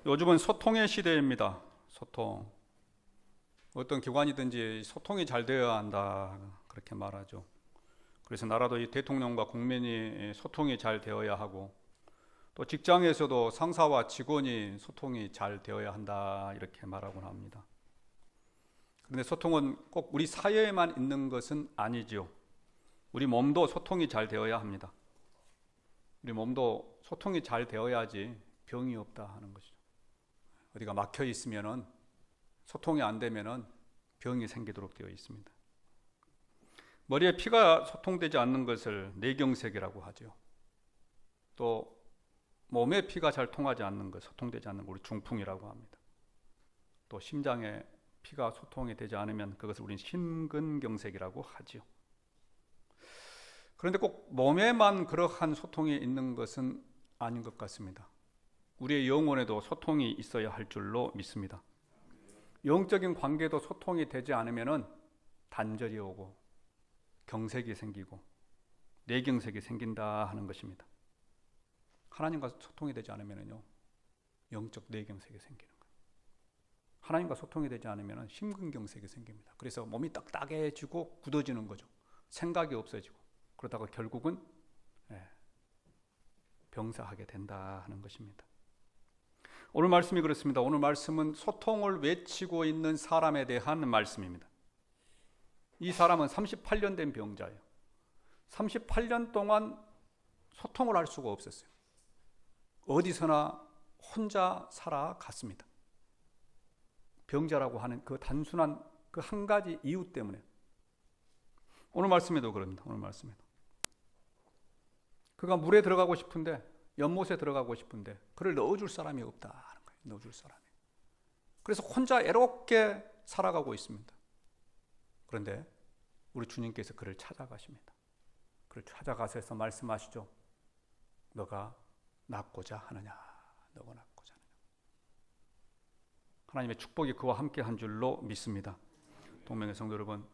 요즘은 소통의 시대입니다. 소통. 어떤 기관이든지 소통이 잘 되어야 한다. 그렇게 말하죠. 그래서 나라도 이 대통령과 국민이 소통이 잘 되어야 하고, 또 직장에서도 상사와 직원이 소통이 잘 되어야 한다. 이렇게 말하곤 합니다. 그런데 소통은 꼭 우리 사회에만 있는 것은 아니죠. 우리 몸도 소통이 잘 되어야 합니다. 우리 몸도 소통이 잘 되어야지 병이 없다 하는 것이죠. 어디가 막혀 있으면은, 소통이 안 되면은 병이 생기도록 되어 있습니다. 머리에 피가 소통되지 않는 것을 뇌경색이라고 하죠. 또 몸에 피가 잘 통하지 않는 것, 소통되지 않는 것, 우리 중풍이라고 합니다. 또 심장에 피가 소통이 되지 않으면 그것을 우리는 심근경색이라고 하죠. 그런데 꼭 몸에만 그러한 소통이 있는 것은 아닌 것 같습니다. 우리의 영혼에도 소통이 있어야 할 줄로 믿습니다. 영적인 관계도 소통이 되지 않으면 단절이 오고 경색이 생기고 뇌경색이 생긴다 하는 것입니다. 하나님과 소통이 되지 않으면요, 영적 뇌경색이 생기는 거예요. 하나님과 소통이 되지 않으면 심근경색이 생깁니다. 그래서 몸이 딱딱해지고 굳어지는 거죠. 생각이 없어지고, 그러다가 결국은 병사하게 된다 하는 것입니다. 오늘 말씀이 그렇습니다. 오늘 말씀은 소통을 외치고 있는 사람에 대한 말씀입니다. 이 사람은 38년 된 병자예요. 38년 동안 소통을 할 수가 없었어요. 어디서나 혼자 살아갔습니다. 병자라고 하는 그 단순한 그 한 가지 이유 때문에. 오늘 말씀에도 그럽니다. 오늘 말씀에도 그가 물에 들어가고 싶은데, 연못에 들어가고 싶은데 그를 넣어줄 사람이 없다 하는 거예요. 넣어줄 사람이. 그래서 혼자 애롭게 살아가고 있습니다. 그런데 우리 주님께서 그를 찾아가십니다. 그를 찾아가셔서 말씀하시죠. 너가 낫고자 하느냐? 너가 낫고자 하느냐? 하나님의 축복이 그와 함께 한 줄로 믿습니다. 동명의 성도 여러분,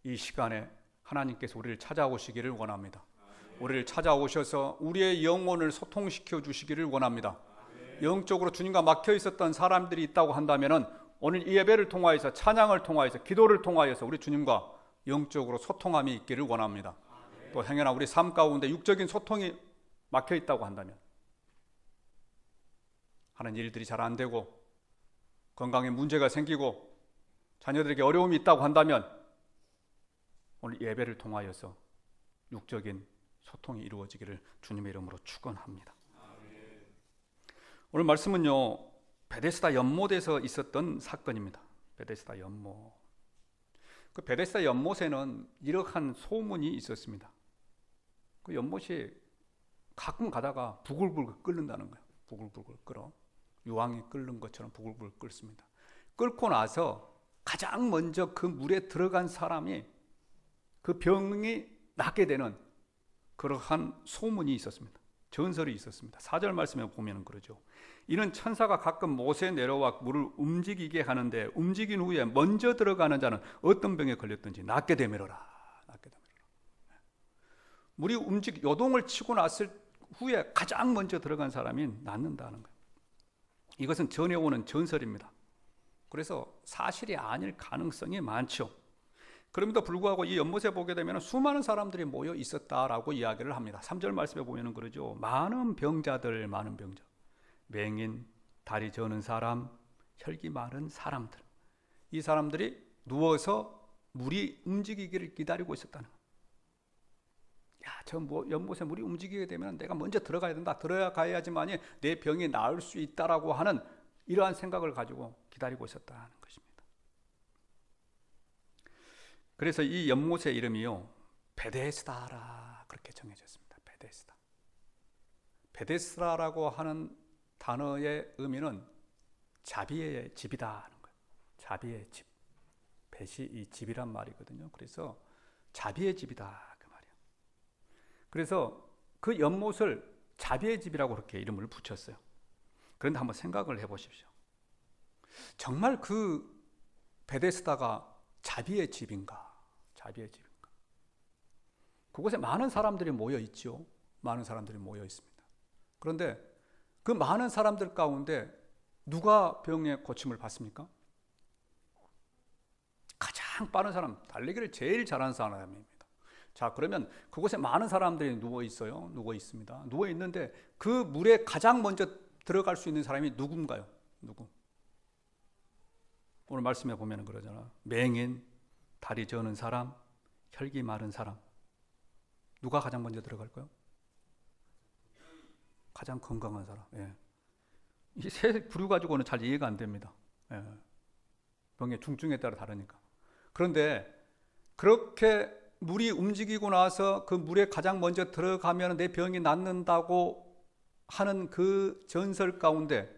이 시간에 하나님께서 우리를 찾아오시기를 원합니다. 우리를 찾아오셔서 우리의 영혼을 소통시켜 주시기를 원합니다. 영적으로 주님과 막혀 있었던 사람들이 있다고 한다면 오늘 이 예배를 통하여서, 찬양을 통하여서, 기도를 통하여서 우리 주님과 영적으로 소통함이 있기를 원합니다. 또 행여나 우리 삶 가운데 육적인 소통이 막혀 있다고 한다면, 하는 일들이 잘 안 되고 건강에 문제가 생기고 자녀들에게 어려움이 있다고 한다면 오늘 예배를 통하여서 육적인 소통이 이루어지기를 주님의 이름으로 축원합니다. 오늘 말씀은요, 베데스다 연못에서 있었던 사건입니다. 베데스다 연못. 그 베데스다 연못에는 이러한 소문이 있었습니다. 그 연못이 가끔 가다가 부글부글 끓는다는 거예요. 부글부글 끓어. 유황이 끓는 것처럼 부글부글 끓습니다. 끓고 나서 가장 먼저 그 물에 들어간 사람이 그 병이 낫게 되는 그러한 소문이 있었습니다. 전설이 있었습니다. 4절 말씀에 보면 그러죠. 이는 천사가 가끔 못에 내려와 물을 움직이게 하는데 움직인 후에 먼저 들어가는 자는 어떤 병에 걸렸든지 낫게 되밀어라. 낫게 되밀어라. 물이 요동을 치고 났을 후에 가장 먼저 들어간 사람이 낫는다는 거예요. 이것은 전해오는 전설입니다. 그래서 사실이 아닐 가능성이 많죠. 그럼에도 불구하고 이 연못에 보게 되면 수많은 사람들이 모여 있었다라고 이야기를 합니다. 3절 말씀에 보면 그러죠. 많은 병자들, 많은 병자. 맹인, 다리 저는 사람, 혈기 많은 사람들. 이 사람들이 누워서 물이 움직이기를 기다리고 있었다는 거예요. 야, 저 연못에 물이 움직이게 되면 내가 먼저 들어가야 된다. 들어가야지만이 내 병이 나을 수 있다라고 하는 이러한 생각을 가지고 기다리고 있었다는 것입니다. 그래서 이 연못의 이름이요, 베데스다라 그렇게 정해졌습니다. 베데스다. 베데스다라고 하는 단어의 의미는 자비의 집이다 하는 거예요. 자비의 집. 벳이 이 집이란 말이거든요. 그래서 자비의 집이다 그 말이에요. 그래서 그 연못을 자비의 집이라고 그렇게 이름을 붙였어요. 그런데 한번 생각을 해보십시오. 정말 그 베데스다가 자비의 집인가? 자비의 집인가? 그곳에 많은 사람들이 모여 있죠. 많은 사람들이 모여 있습니다. 그런데 그 많은 사람들 가운데 누가 병의 고침을 받습니까? 가장 빠른 사람, 달리기를 제일 잘하는 사람입니다. 자, 그러면 그곳에 많은 사람들이 누워 있어요. 누워 있습니다. 누워 있는데 그 물에 가장 먼저 들어갈 수 있는 사람이 누군가요? 누구? 오늘 말씀에 보면 그러잖아. 맹인, 다리 저는 사람, 혈기 마른 사람. 누가 가장 먼저 들어갈까요? 가장 건강한 사람. 예. 이 세 부류 가지고는 잘 이해가 안 됩니다. 예. 병의 중증에 따라 다르니까. 그런데 그렇게 물이 움직이고 나서 그 물에 가장 먼저 들어가면 내 병이 낫는다고 하는 그 전설 가운데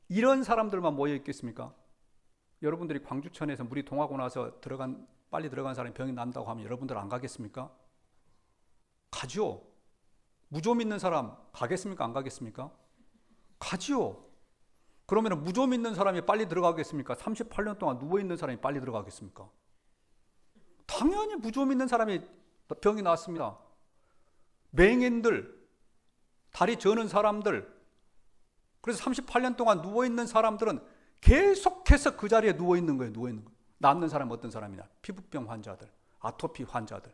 이런 사람들만 모여 있겠습니까? 여러분들이 광주천에서 물이 동하고 나서 빨리 들어간 사람이 병이 난다고 하면 여러분들 안 가겠습니까? 가죠. 무좀 믿는 사람 가겠습니까? 안 가겠습니까? 가지요. 그러면 무좀 믿는 사람이 빨리 들어가겠습니까? 38년 동안 누워있는 사람이 빨리 들어가겠습니까? 당연히 무좀 믿는 사람이 병이 났습니다. 맹인들, 다리 저는 사람들, 그래서 38년 동안 누워있는 사람들은 계속해서 그 자리에 누워있는 거예요. 누워있는 거예요. 낫는 사람은 어떤 사람이냐? 피부병 환자들, 아토피 환자들,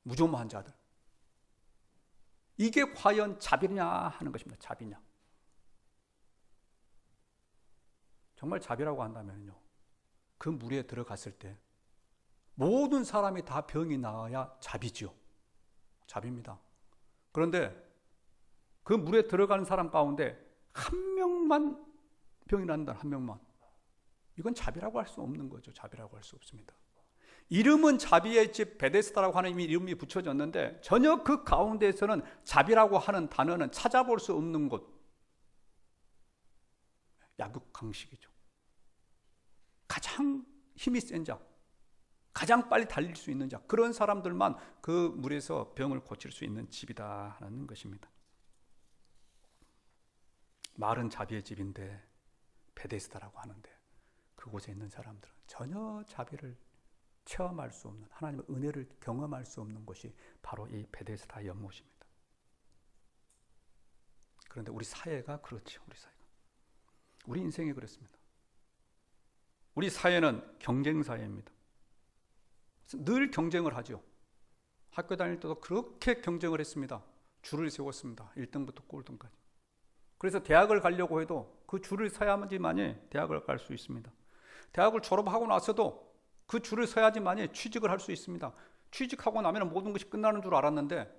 무좀 환자들. 이게 과연 자비냐 하는 것입니다. 자비냐. 정말 자비라고 한다면요, 그 물에 들어갔을 때 모든 사람이 다 병이 나아야 자비죠. 자비입니다. 그런데 그 물에 들어가는 사람 가운데 한 명만 병이 난다. 한 명만. 이건 자비라고 할 수 없는 거죠. 자비라고 할 수 없습니다. 이름은 자비의 집 베데스다라고 하는 이름이 붙여졌는데 전혀 그 가운데에서는 자비라고 하는 단어는 찾아볼 수 없는 곳. 약육강식이죠. 가장 힘이 센 자, 가장 빨리 달릴 수 있는 자, 그런 사람들만 그 물에서 병을 고칠 수 있는 집이다라는 것입니다. 말은 자비의 집인데 베데스다라고 하는데 그곳에 있는 사람들은 전혀 자비를 체험할 수 없는, 하나님의 은혜를 경험할 수 없는 곳이 바로 이 베데스다 연못입니다. 그런데 우리 사회가 그렇죠. 우리 인생이 그렇습니다. 우리 사회는 경쟁 사회입니다. 늘 경쟁을 하죠. 학교 다닐 때도 그렇게 경쟁을 했습니다. 줄을 세웠습니다. 1등부터 꼴등까지. 그래서 대학을 가려고 해도 그 줄을 서야지만이 대학을 갈 수 있습니다. 대학을 졸업하고 나서도 그 줄을 서야지만이 취직을 할 수 있습니다. 취직하고 나면 모든 것이 끝나는 줄 알았는데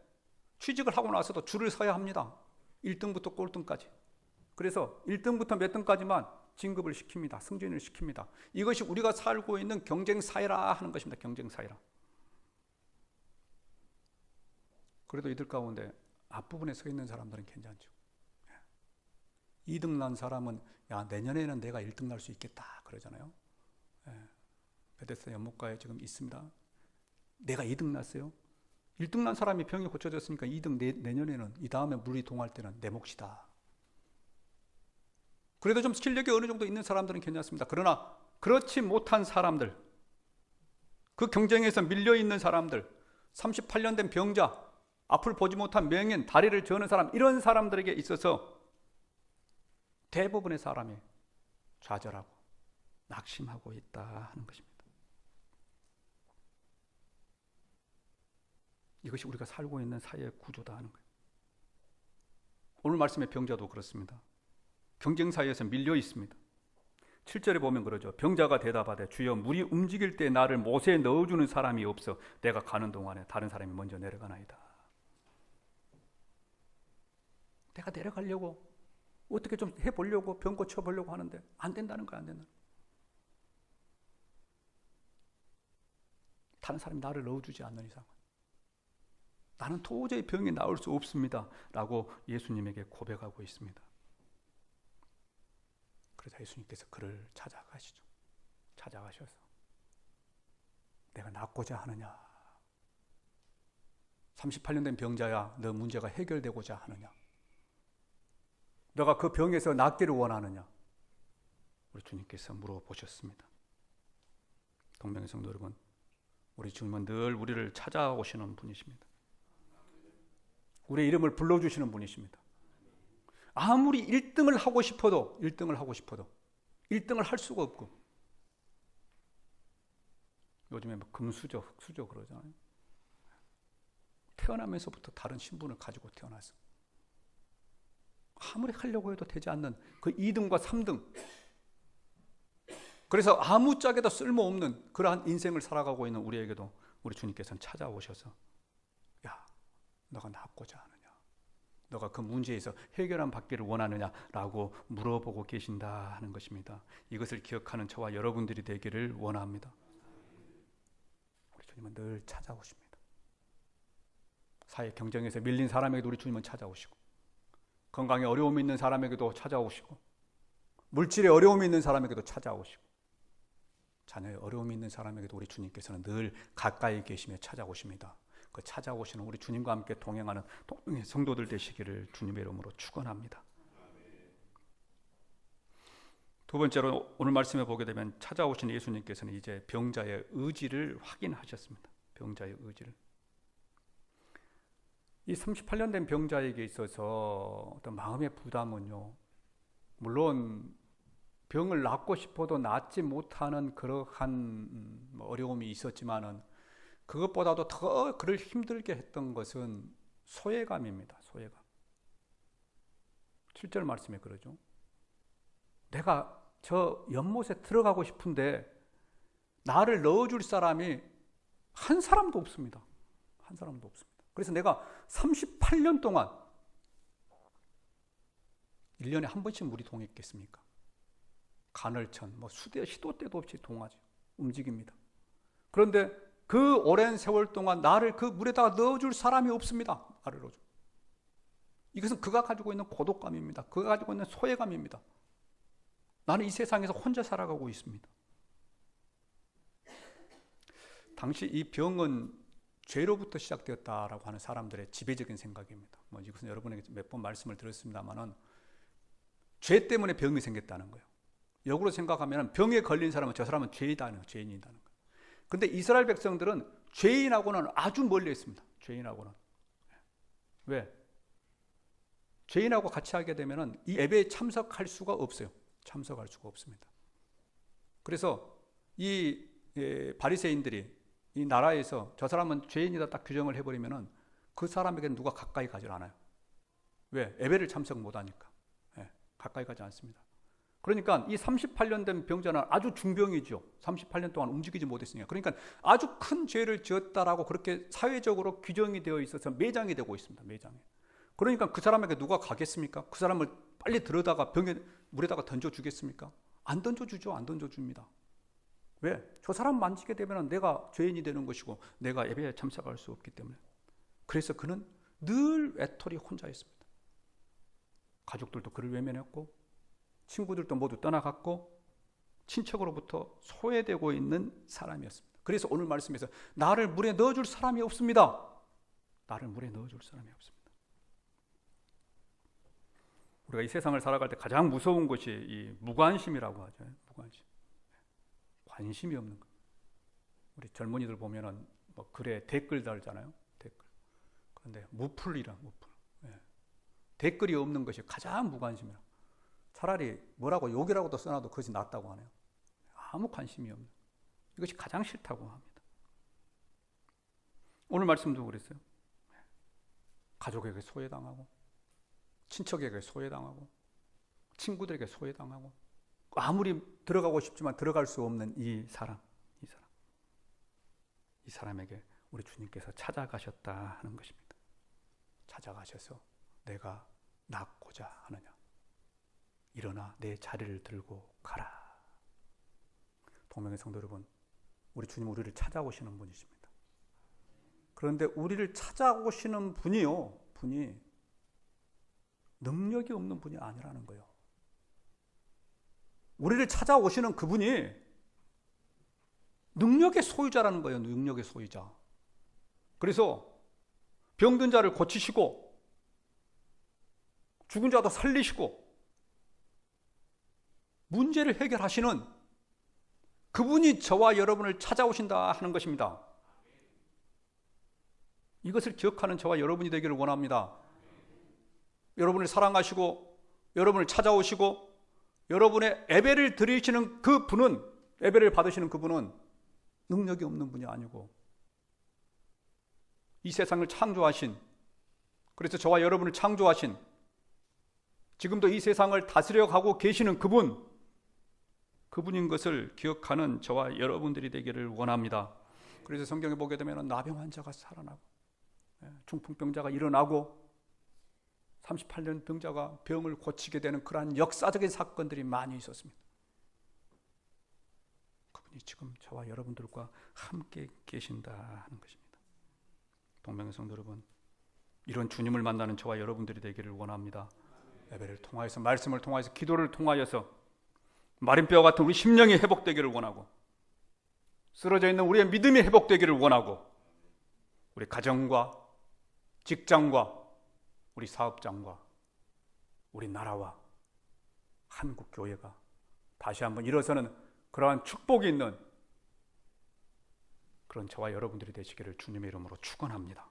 취직을 하고 나서도 줄을 서야 합니다. 1등부터 꼴등까지. 그래서 1등부터 몇 등까지만 진급을 시킵니다. 승진을 시킵니다. 이것이 우리가 살고 있는 경쟁사회라 하는 것입니다. 경쟁사회라. 그래도 이들 가운데 앞부분에 서 있는 사람들은 괜찮죠. 2등 난 사람은 야, 내년에는 내가 1등 날 수 있겠다 그러잖아요. 베데스다 연못가에 지금 있습니다. 내가 2등 났어요. 1등 난 사람이 병이 고쳐졌으니까 2등 내년에는, 이 다음에 물이 동할 때는 내 몫이다. 그래도 좀 실력이 어느 정도 있는 사람들은 괜찮습니다. 그러나 그렇지 못한 사람들, 그 경쟁에서 밀려있는 사람들, 38년 된 병자, 앞을 보지 못한 맹인, 다리를 저는 사람, 이런 사람들에게 있어서 대부분의 사람이 좌절하고 낙심하고 있다 하는 것입니다. 이것이 우리가 살고 있는 사회의 구조다 하는 거예요. 오늘 말씀의 병자도 그렇습니다. 경쟁사회에서 밀려 있습니다. 7절에 보면 그러죠. 병자가 대답하되 주여 물이 움직일 때 나를 못에 넣어주는 사람이 없어 내가 가는 동안에 다른 사람이 먼저 내려가나이다. 내가 내려가려고 어떻게 좀 해보려고 병 고쳐보려고 하는데 안 된다는 거야. 안 된다는 거야. 다른 사람이 나를 넣어주지 않는 이상 나는 도저히 병이 나을 수 없습니다 라고 예수님에게 고백하고 있습니다. 그래서 예수님께서 그를 찾아가시죠. 찾아가셔서 내가 낫고자 하느냐, 38년 된 병자야, 너 문제가 해결되고자 하느냐, 너가 그 병에서 낫기를 원하느냐, 우리 주님께서 물어보셨습니다. 동명의 성도 여러분, 우리 주님은 늘 우리를 찾아오시는 분이십니다. 우리의 이름을 불러주시는 분이십니다. 아무리 1등을 하고 싶어도 1등을 할 수가 없고, 요즘에 뭐 금수저, 흑수저 그러잖아요. 태어나면서부터 다른 신분을 가지고 태어났어. 아무리 하려고 해도 되지 않는 그 2등과 3등. 그래서 아무짝에도 쓸모없는 그러한 인생을 살아가고 있는 우리에게도 우리 주님께서는 찾아오셔서, 야, 너가 낫고자 하느냐? 너가 그 문제에서 해결안 받기를 원하느냐라고 물어보고 계신다 하는 것입니다. 이것을 기억하는 저와 여러분들이 되기를 원합니다. 우리 주님은 늘 찾아오십니다. 사회 경쟁에서 밀린 사람에게도 우리 주님은 찾아오시고, 건강에 어려움이 있는 사람에게도 찾아오시고, 물질에 어려움이 있는 사람에게도 찾아오시고, 자녀에 어려움이 있는 사람에게도 우리 주님께서는 늘 가까이 계시며 찾아오십니다. 그 찾아오시는 우리 주님과 함께 동행하는 성도들 되시기를 주님의 이름으로 축원합니다. 두 번째로 오늘 말씀에 보게 되면 찾아오신 예수님께서는 이제 병자의 의지를 확인하셨습니다. 병자의 의지를. 이 38년 된 병자에게 있어서 어떤 마음의 부담은요, 물론 병을 낫고 싶어도 낫지 못하는 그러한 어려움이 있었지만은, 그것보다도 더 그를 힘들게 했던 것은 소외감입니다. 소외감. 7절 말씀에 그러죠. 내가 저 연못에 들어가고 싶은데 나를 넣어줄 사람이 한 사람도 없습니다. 한 사람도 없습니다. 그래서 내가 38년 동안 1년에 한 번씩 물이 동했겠습니까? 간헐천, 시도 때도 없이 동하죠. 움직입니다. 그런데 그 오랜 세월 동안 나를 그 물에다가 넣어줄 사람이 없습니다. 나를 넣어줘. 이것은 그가 가지고 있는 고독감입니다. 그가 가지고 있는 소외감입니다. 나는 이 세상에서 혼자 살아가고 있습니다. 당시 이 병은 죄로부터 시작되었다라고 하는 사람들의 지배적인 생각입니다. 이것은 여러분에게 몇 번 말씀을 드렸습니다만은, 죄 때문에 병이 생겼다는 거예요. 역으로 생각하면 병에 걸린 사람은 저 사람은 죄인이다는 거예요. 근데 이스라엘 백성들은 죄인하고는 아주 멀리 있습니다. 죄인하고는. 왜? 죄인하고 같이 하게 되면 이 예배에 참석할 수가 없어요. 참석할 수가 없습니다. 그래서 이 바리새인들이 이 나라에서 저 사람은 죄인이다 딱 규정을 해버리면 그 사람에게는 누가 가까이 가지 않아요. 왜? 예배를 참석 못하니까. 가까이 가지 않습니다. 그러니까 이 38년 된 병자는 아주 중병이죠. 38년 동안 움직이지 못했으니까. 그러니까 아주 큰 죄를 지었다라고 그렇게 사회적으로 규정이 되어 있어서 매장이 되고 있습니다. 매장에. 그러니까 그 사람에게 누가 가겠습니까? 그 사람을 빨리 들어다가 물에다가 던져주겠습니까? 안 던져주죠. 안 던져줍니다. 왜? 저 사람 만지게 되면 내가 죄인이 되는 것이고 내가 예배에 참석할 수 없기 때문에. 그래서 그는 늘 외톨이 혼자 있습니다. 가족들도 그를 외면했고, 친구들도 모두 떠나갔고, 친척으로부터 소외되고 있는 사람이었습니다. 그래서 오늘 말씀에서 나를 물에 넣어줄 사람이 없습니다. 나를 물에 넣어줄 사람이 없습니다. 우리가 이 세상을 살아갈 때 가장 무서운 것이 이 무관심이라고 하죠. 무관심. 관심이 없는 것. 우리 젊은이들 보면은 글에 댓글 달잖아요. 댓글. 그런데 무풀이라 무풀. 댓글이 없는 것이 가장 무관심이라. 차라리 뭐라고 욕이라고도 써놔도 그것이 낫다고 하네요. 아무 관심이 없는. 이것이 가장 싫다고 합니다. 오늘 말씀도 그랬어요. 가족에게 소외당하고, 친척에게 소외당하고, 친구들에게 소외당하고, 아무리 들어가고 싶지만 들어갈 수 없는 이 사람에게 우리 주님께서 찾아가셨다 하는 것입니다. 찾아가셔서 내가 낫고자 하느냐? 일어나 내 자리를 들고 가라. 동명의 성도 여러분, 우리 주님 우리를 찾아오시는 분이십니다. 그런데 우리를 찾아오시는 분이 능력이 없는 분이 아니라는 거예요. 우리를 찾아오시는 그분이 능력의 소유자라는 거예요. 능력의 소유자. 그래서 병든 자를 고치시고, 죽은 자도 살리시고, 문제를 해결하시는 그분이 저와 여러분을 찾아오신다 하는 것입니다. 이것을 기억하는 저와 여러분이 되기를 원합니다. 여러분을 사랑하시고 여러분을 찾아오시고 여러분의 예배를 드리시는 그 분은, 예배를 받으시는 그분은 능력이 없는 분이 아니고 이 세상을 창조하신, 그래서 저와 여러분을 창조하신, 지금도 이 세상을 다스려 가고 계시는 그분인 것을 기억하는 저와 여러분들이 되기를 원합니다. 그래서 성경에 보게 되면 나병 환자가 살아나고 중풍병자가 일어나고 38년 병자가 병을 고치게 되는 그러한 역사적인 사건들이 많이 있었습니다. 그분이 지금 저와 여러분들과 함께 계신다는 것입니다. 동명의 성도 여러분, 이런 주님을 만나는 저와 여러분들이 되기를 원합니다. 예배를 통하여서, 말씀을 통하여서, 기도를 통하여서 마른 뼈 같은 우리 심령이 회복되기를 원하고, 쓰러져 있는 우리의 믿음이 회복되기를 원하고, 우리 가정과 직장과 우리 사업장과 우리 나라와 한국 교회가 다시 한번 일어서는 그러한 축복이 있는 그런 저와 여러분들이 되시기를 주님의 이름으로 축원합니다.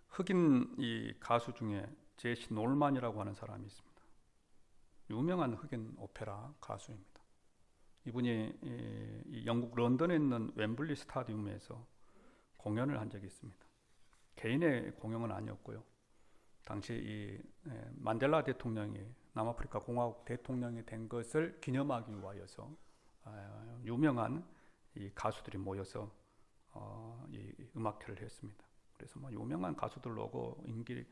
흑인 이 가수 중에 제시 놀만이라고 하는 사람이 있습니다. 유명한 흑인 오페라 가수입니다. 이분이 이 영국 런던에 있는 웸블리 스타디움에서 공연을 한 적이 있습니다. 개인의 공연은 아니었고요. 당시 이 만델라 대통령이 남아프리카 공화국 대통령이 된 것을 기념하기 위하여서 유명한 이 가수들이 모여서 이 음악회를 했습니다. 그래서 뭐 유명한 가수들 오고 인기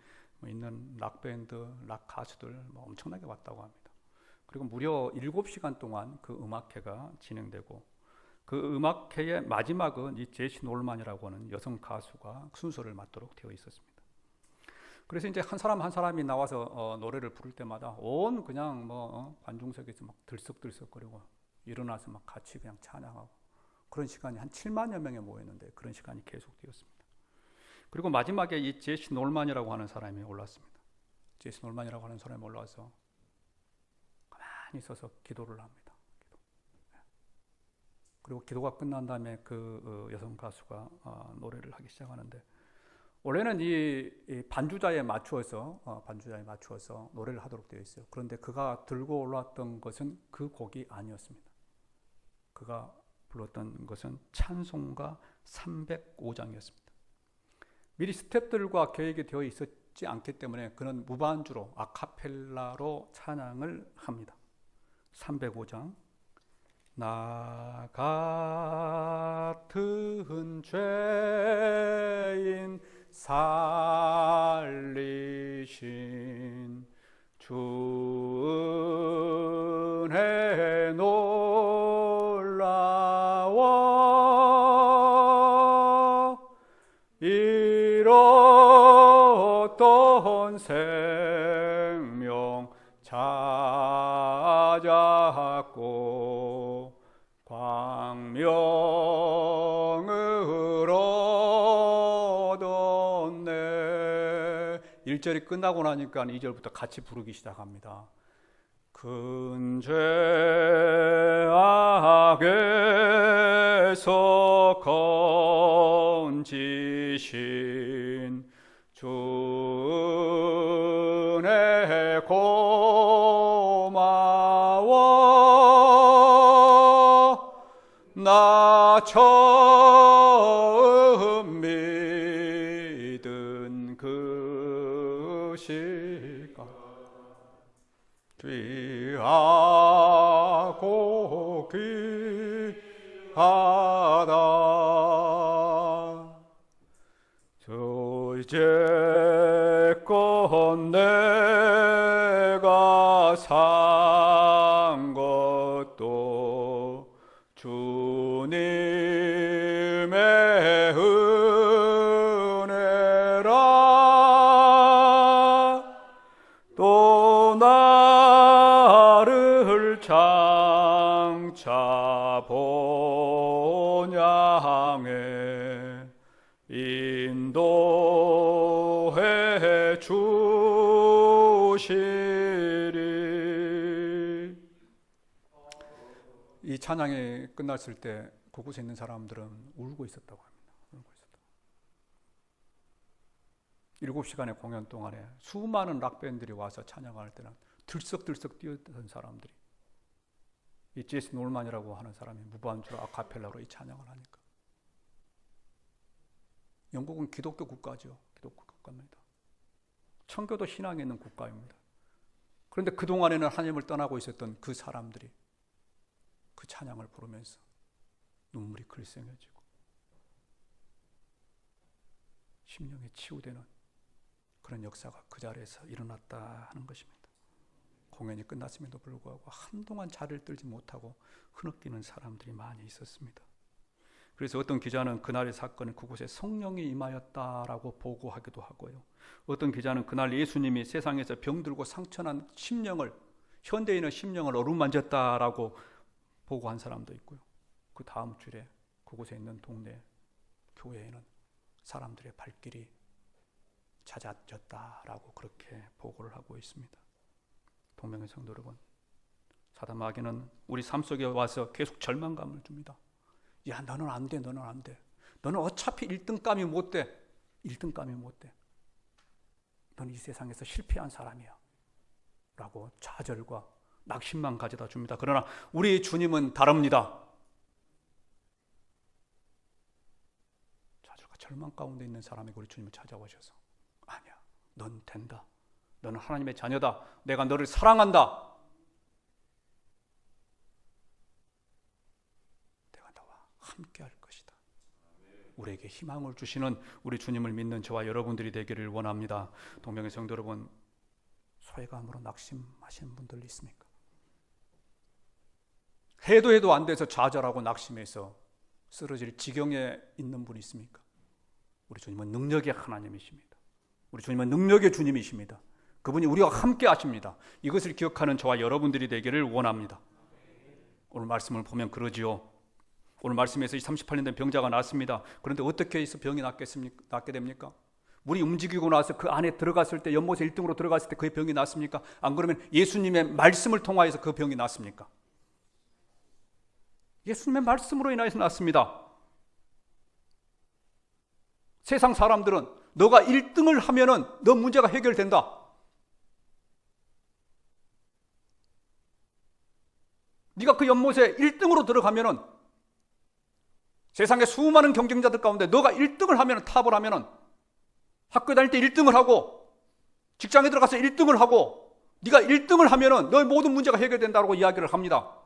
있는 락 밴드, 락 가수들 뭐 엄청나게 왔다고 합니다. 그리고 무려 7시간 동안 그 음악회가 진행되고, 그 음악회의 마지막은 이 제시 놀만이라고 하는 여성 가수가 순서를 맡도록 되어 있었습니다. 그래서 이제 한 사람 한 사람이 나와서 노래를 부를 때마다 온 그냥 관중석에서 막 들썩들썩거리고 일어나서 막 같이 그냥 찬양하고, 그런 시간이 한 7만여 명이 모였는데 그런 시간이 계속되었습니다. 그리고 마지막에 이 제시 놀만이라고 하는 사람이 올랐습니다. 제시 놀만이라고 하는 사람이 올라와서 가만히 있어서 기도를 합니다. 그리고 기도가 끝난 다음에 그 여성 가수가 노래를 하기 시작하는데, 원래는 이 반주자에 맞추어서 노래를 하도록 되어 있어요. 그런데 그가 들고 올라왔던 것은 그 곡이 아니었습니다. 그가 불렀던 것은 찬송가 305장이었습니다. 미리 스텝들과 계획이 되어 있었지 않기 때문에 그는 무반주로 아카펠라로 찬양을 합니다. 305장. 나 같은 죄인 살리신 주 은혜 놀라워 잃었던 생명 찾았고 광명을 얻었네. 1절이 끝나고 나니까 2절부터 같이 부르기 시작합니다. 큰 죄악에서 건지신 주 은혜 고마워 나 처음 믿은 그 시간 귀하고 귀하다 저 이제껏 내가 산 것도 주님의 은혜라 또 나를 장차 본향에 인도해 주시리. 이 찬양이 끝났을 때 그곳에 있는 사람들은 울고 있었다고 합니다. 울고 있었다. 7시간의 공연 동안에 수많은 락밴들이 와서 찬양할 때는 들썩들썩 뛰었던 사람들이, 이 제스 놀만이라고 하는 사람이 무반주로 아카펠라로 이 찬양을 하니까. 영국은 기독교 국가죠. 기독교 국가입니다. 청교도 신앙이 있는 국가입니다. 그런데 그동안에는 하나님을 떠나고 있었던 그 사람들이 그 찬양을 부르면서 눈물이 글썽여지고 심령이 치유되는 그런 역사가 그 자리에서 일어났다 하는 것입니다. 공연이 끝났음에도 불구하고 한동안 자리를 떨지 못하고 흐느끼는 사람들이 많이 있었습니다. 그래서 어떤 기자는 그날의 사건은 그곳에 성령이 임하였다라고 보고하기도 하고요. 어떤 기자는 그날 예수님이 세상에서 병들고 상처난 심령을, 현대인의 심령을 어루만졌다라고 보고한 사람도 있고요. 그 다음 주에 그곳에 있는 동네 교회에는 사람들의 발길이 잦아졌다라고 그렇게 보고를 하고 있습니다. 동명의 성도 여러분, 사단 마귀는 우리 삶 속에 와서 계속 절망감을 줍니다. 야, 너는 안 돼, 너는 안 돼. 너는 어차피 1등감이 못 돼. 1등감이 못 돼. 너는 이 세상에서 실패한 사람이야. 라고 좌절과 낙심만 가져다 줍니다. 그러나 우리 주님은 다릅니다. 좌절과 절망 가운데 있는 사람에게 우리 주님을 찾아오셔서, 아니야, 넌 된다. 너는 하나님의 자녀다. 내가 너를 사랑한다. 내가 너와 함께 할 것이다. 우리에게 희망을 주시는 우리 주님을 믿는 저와 여러분들이 되기를 원합니다. 동명의 성도 여러분, 소외감으로 낙심하시는 분들 있습니까? 해도 안 돼서 좌절하고 낙심해서 쓰러질 지경에 있는 분이 있습니까? 우리 주님은 능력의 하나님이십니다. 우리 주님은 능력의 주님이십니다. 그분이 우리와 함께 하십니다. 이것을 기억하는 저와 여러분들이 되기를 원합니다. 오늘 말씀을 보면 그러지요. 오늘 말씀에서 38년 된 병자가 낫습니다. 그런데 어떻게 해서 병이 낫게 됩니까? 물이 움직이고 나서 그 안에 들어갔을 때, 연못에 1등으로 들어갔을 때 그의 병이 낫습니까? 안 그러면 예수님의 말씀을 통하여서 그 병이 낫습니까? 예수님의 말씀으로 인하여서 낫습니다. 세상 사람들은 너가 1등을 하면은 너 문제가 해결된다. 네가 그 연못에 1등으로 들어가면은, 세상에 수많은 경쟁자들 가운데 너가 1등을 하면은, 탑을 하면은, 학교 다닐 때 1등을 하고 직장에 들어가서 1등을 하고 네가 1등을 하면은 너의 모든 문제가 해결된다고 이야기를 합니다.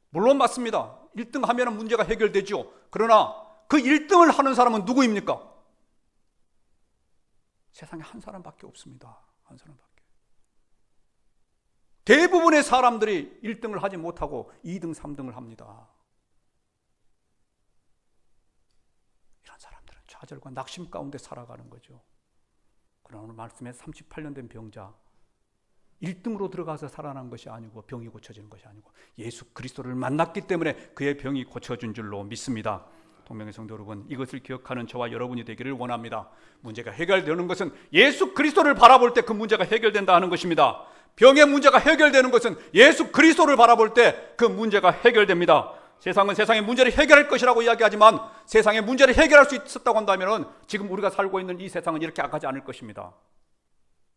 물론 맞습니다. 1등 하면은 문제가 해결되죠. 그러나 그 1등을 하는 사람은 누구입니까? 세상에 한 사람밖에 없습니다. 한 사람밖에. 대부분의 사람들이 1등을 하지 못하고 2등, 3등을 합니다. 이런 사람들은 좌절과 낙심 가운데 살아가는 거죠. 그러나 오늘 말씀에 38년 된 병자, 1등으로 들어가서 살아난 것이 아니고 병이 고쳐지는 것이 아니고 예수 그리스도를 만났기 때문에 그의 병이 고쳐진 줄로 믿습니다. 동명의 성도 여러분, 이것을 기억하는 저와 여러분이 되기를 원합니다. 문제가 해결되는 것은 예수 그리스도를 바라볼 때 그 문제가 해결된다 하는 것입니다. 병의 문제가 해결되는 것은 예수 그리스도를 바라볼 때 그 문제가 해결됩니다. 세상은 세상의 문제를 해결할 것이라고 이야기하지만 세상의 문제를 해결할 수 있었다고 한다면 지금 우리가 살고 있는 이 세상은 이렇게 악하지 않을 것입니다.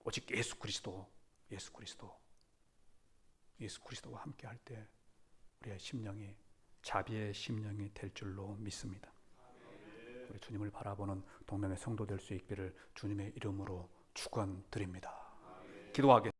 오직 예수 그리스도와 함께 할 때 우리의 심령이 자비의 심령이 될 줄로 믿습니다. 우리 주님을 바라보는 동명의 성도 될 수 있기를 주님의 이름으로 축원드립니다. 기도하겠습니다.